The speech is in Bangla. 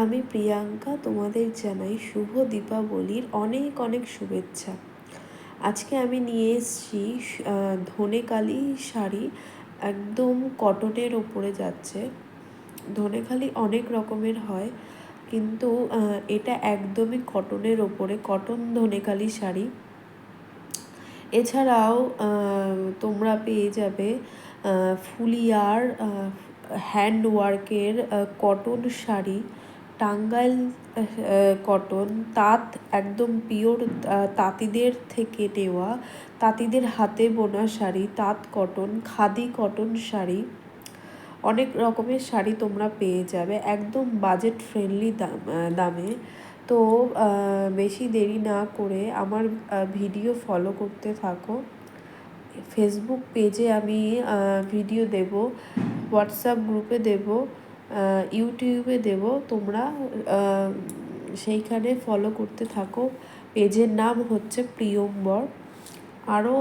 আমি প্রিয়াঙ্কা, তোমাদের জানাই শুভ দীপাবলির অনেক অনেক শুভেচ্ছা। আজকে আমি নিয়ে এসেছি ধনেখালি শাড়ি, একদম কটনের ওপরে যাচ্ছে। ধনেখালি অনেক রকমের হয়, কিন্তু এটা একদমই কটনের ওপরে, কটন ধনেখালি শাড়ি। এছাড়াও তোমরা পেয়ে যাবে ফুলিয়ার হ্যান্ডওয়ার্কের কটন শাড়ি, টাঙ্গাইল কটন, তাঁত একদম পিওর তাঁতিদের থেকে নেওয়া, তাঁতিদের হাতে বোনা শাড়ি, তাঁত কটন, খাদি কটন শাড়ি, অনেক রকমের শাড়ি তোমরা পেয়ে যাবে একদম বাজেট ফ্রেন্ডলি দামে। তো বেশি দেরি না করে আমার ভিডিও ফলো করতে থাকো। ফেসবুক পেজে আমি ভিডিও দেব, হোয়াটসঅ্যাপ গ্রুপে দেব, ইউটিউবে দেব, তোমরা সেইখানে ফলো করতে থাকো। পেজের নাম হচ্ছে প্রিয়ম্বর। আরও